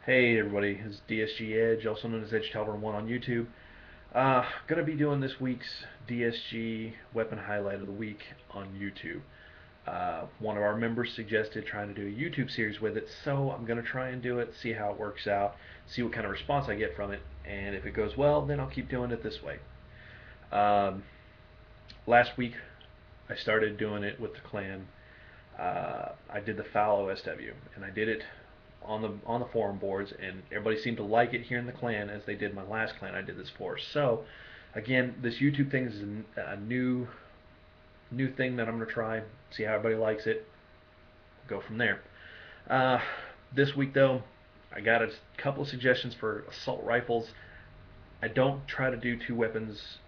Hey everybody, it's DsG Edge, also known as Edge Talber 1 on YouTube. Gonna be doing this week's DsG Weapon Highlight of the Week on YouTube. One of our members suggested trying to do a YouTube series with it, so I'm gonna try and do it, see how it works out, see what kind of response I get from it, and if it goes well, then I'll keep doing it this way. Um, Last week, I started doing it with the clan. I did the Foul OSW, and I did it on the forum boards, and everybody seemed to like it here in the clan as they did my last clan I did this for. So, again, this YouTube thing is a new thing that I'm gonna try. See how everybody likes it. Go from there. Uh, this week though, I got a couple of suggestions for assault rifles. I don't try to do two weapons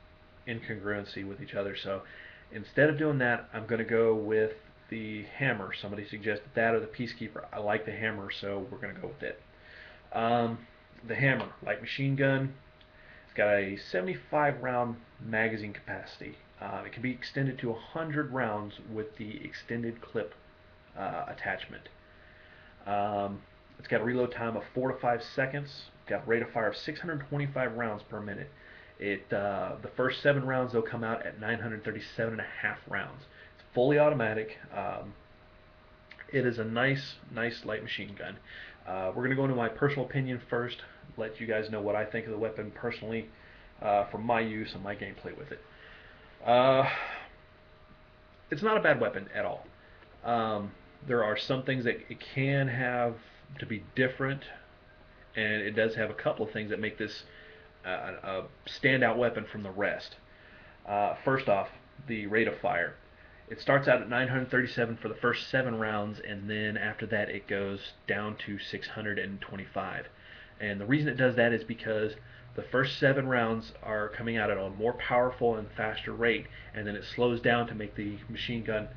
in congruency with each other, so instead of doing that, I'm going to go with the hammer. Somebody suggested that or the Peacekeeper. I like the hammer, so we're going to go with it. Um, the hammer, light machine gun. It's got a 75 round magazine capacity. It can be extended to 100 rounds with the extended clip attachment. Um, it's got a reload time of 4 to 5 seconds. Got a rate of fire of 625 rounds per minute. The first 7 rounds they'll come out at 937.5 rounds. It's fully automatic. It is a nice light machine gun. We're going to go into my personal opinion first. Let you guys know what I think of the weapon personally from my use and my gameplay with it. Uh, it's not a bad weapon at all. There are some things that it can have to be different, and it does have a couple of things that make this a standout weapon from the rest. First off, the rate of fire. It starts out at 937 for the first 7 rounds, and then after that it goes down to 625. And the reason it does that is because the first 7 rounds are coming out at a more powerful and faster rate, and then it slows down to make the machine gun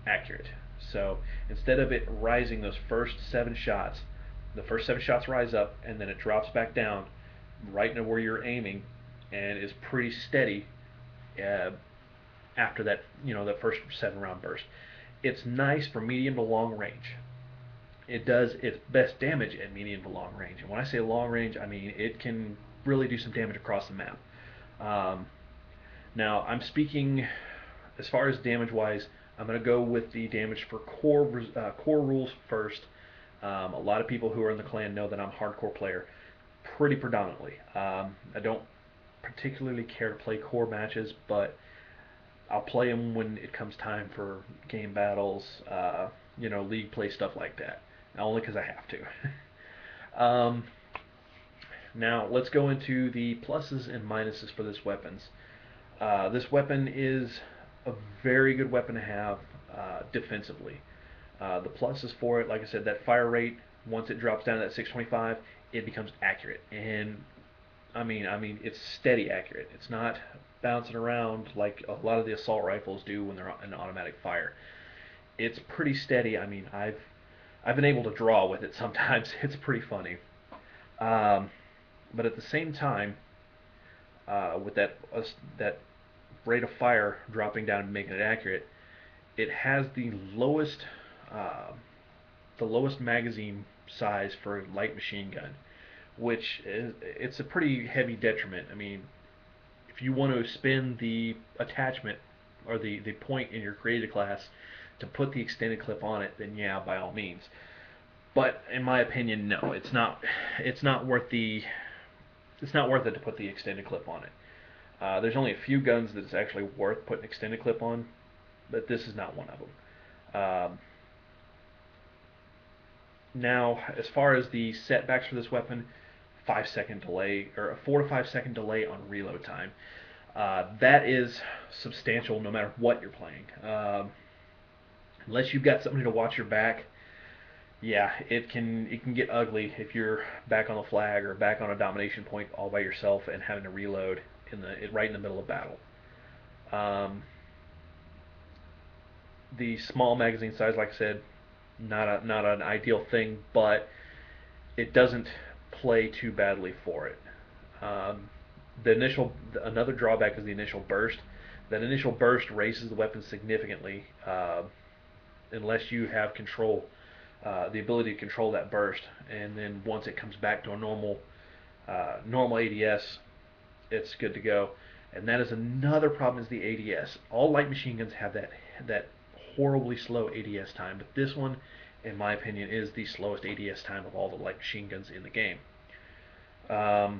accurate. So instead of it rising those first 7 shots, the first 7 shots rise up, and then it drops back down right into where you're aiming, and is pretty steady uh, after that, that first 7 round burst. It's nice for medium to long range. It does its best damage at medium to long range, and when I say long range, I mean it can really do some damage across the map. Um, Now I'm speaking as far as damage wise. I'm going to go with the damage for core rules first. A lot of people who are in the clan know that I'm a hardcore player, pretty predominantly. I don't particularly care to play core matches, but I'll play them when it comes time for game battles, league play, stuff like that. Only because I have to. Now let's go into the pluses and minuses for this weapons. This weapon is a very good weapon to have defensively. The pluses for it, like I said, that fire rate. Once it drops down to that 625, it becomes accurate, and I mean, it's steady accurate. It's not bouncing around like a lot of the assault rifles do when they're in automatic fire. It's pretty steady. I mean, I've been able to draw with it sometimes. It's pretty funny. Um, but at the same time, with that rate of fire dropping down and making it accurate, it has uh, the lowest magazine size for a light machine gun, which it's a pretty heavy detriment. I mean, if you want to spend the attachment or the point in your creative class to put the extended clip on it, then yeah, by all means. But in my opinion, no, it's not. It's not worth the. It's not worth it to put the extended clip on it. There's only a few guns that it's actually worth putting extended clip on, but this is not one of them. Now, as far as the setbacks for this weapon, 5 second delay or a 4 to 5 second delay on reload time. That is substantial no matter what you're playing. Unless you've got somebody to watch your back, yeah, it can get ugly if you're back on the flag or back on a domination point all by yourself and having to reload right in the middle of battle. Um, the small magazine size, like I said, not an ideal thing, but it doesn't play too badly for it. Um, Another drawback is the initial burst. That initial burst raises the weapon significantly unless you have control the ability to control that burst, and then once it comes back to a normal ADS, it's good to go. And that is another problem, is the ADS. All light machine guns have that horribly slow ADS time, but this one, in my opinion, is the slowest ADS time of all the light machine guns in the game. Now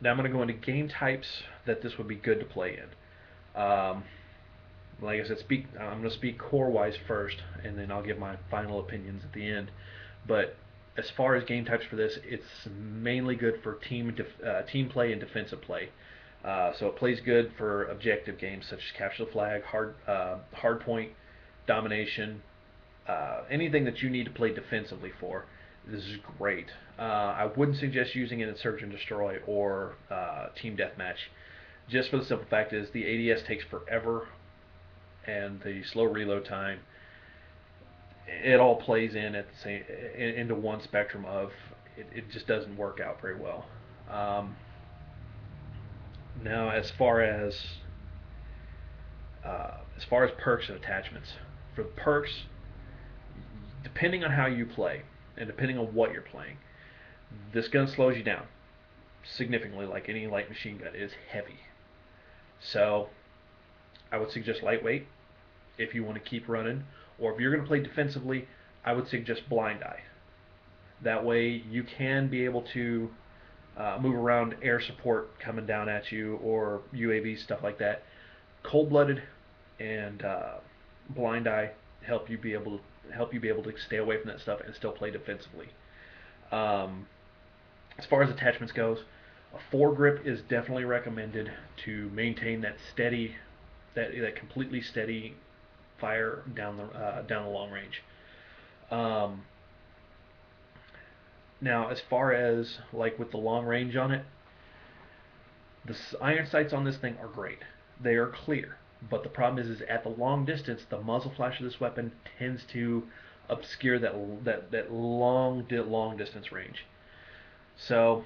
I'm going to go into game types that this would be good to play in. Like I said, I'm going to speak core-wise first, and then I'll give my final opinions at the end. But as far as game types for this, it's mainly good for team play and defensive play. So it plays good for objective games such as capture the flag, hard point, domination, anything that you need to play defensively for. This is great. I wouldn't suggest using it in Search and Destroy or Team Deathmatch, just for the simple fact is the ADS takes forever, and the slow reload time. It all plays in at the same into one spectrum of it just doesn't work out very well. Now, as far as perks and attachments, for the perks, depending on how you play and depending on what you're playing, this gun slows you down significantly. Like any light machine gun, it is heavy. So I would suggest lightweight if you want to keep running, or if you're going to play defensively, I would suggest blind eye. That way you can be able to move around air support coming down at you, or UAV, stuff like that. Cold-blooded and blind eye help you be able to stay away from that stuff and still play defensively. As far as attachments goes, a foregrip is definitely recommended to maintain that steady, that completely steady fire down the long range. Now, as far as like with the long range on it, the iron sights on this thing are great. They are clear, but the problem is at the long distance, the muzzle flash of this weapon tends to obscure that long distance range. So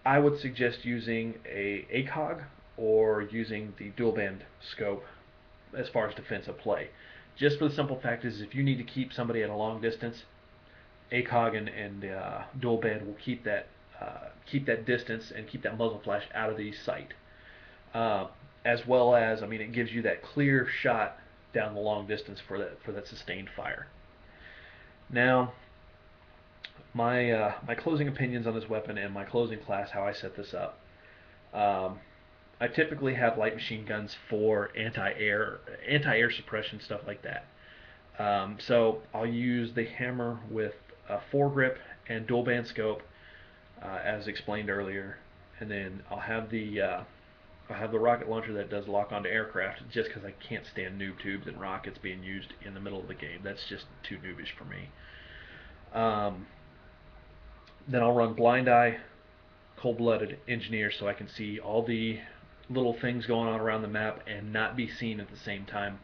I would suggest using a ACOG or using the dual band scope as far as defensive play. Just for the simple fact is, if you need to keep somebody at a long distance, ACOG and dual band will keep that distance and keep that muzzle flash out of the sight. As well as, I mean, it gives you that clear shot down the long distance for that sustained fire. Now, my closing opinions on this weapon and my closing class, how I set this up. I typically have light machine guns for anti-air suppression, stuff like that. So I'll use the HAMR with a foregrip and dual band scope, as explained earlier, and then I'll have the rocket launcher that does lock onto aircraft, just because I can't stand noob tubes and rockets being used in the middle of the game. That's just too noobish for me. Then I'll run blind eye, cold-blooded, engineer, so I can see all the little things going on around the map and not be seen at the same time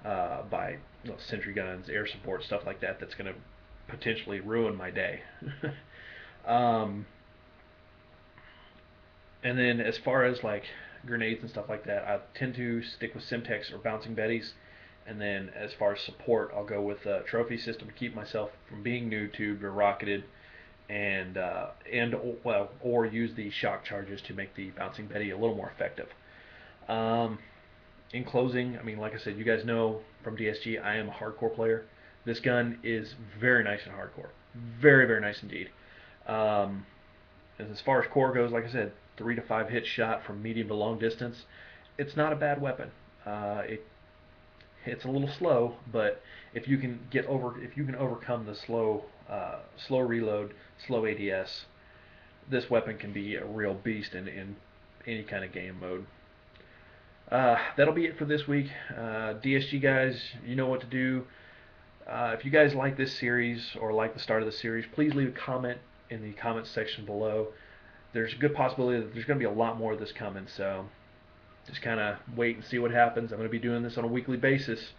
by sentry guns, air support, stuff like that. That's going to potentially ruin my day. And then as far as like grenades and stuff like that, I tend to stick with Simtex or bouncing betties. And then as far as support, I'll go with a trophy system to keep myself from being noob tubed or rocketed, or use the shock charges to make the bouncing betty a little more effective. In closing, I mean, like I said, you guys know from DsG, I am a hardcore player. This gun is very nice in hardcore, very, very nice indeed. As far as core goes, like I said, 3 to 5 hit shot from medium to long distance. It's not a bad weapon. It's a little slow, but if you can overcome the slow reload, slow ADS, this weapon can be a real beast in any kind of game mode. That'll be it for this week. DsG guys, you know what to do. If you guys like this series or like the start of the series, please leave a comment in the comments section below. There's a good possibility that there's going to be a lot more of this coming, so just kind of wait and see what happens. I'm going to be doing this on a weekly basis,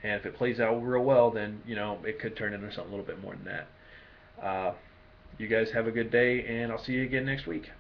and if it plays out real well, then it could turn into something a little bit more than that. You guys have a good day, and I'll see you again next week.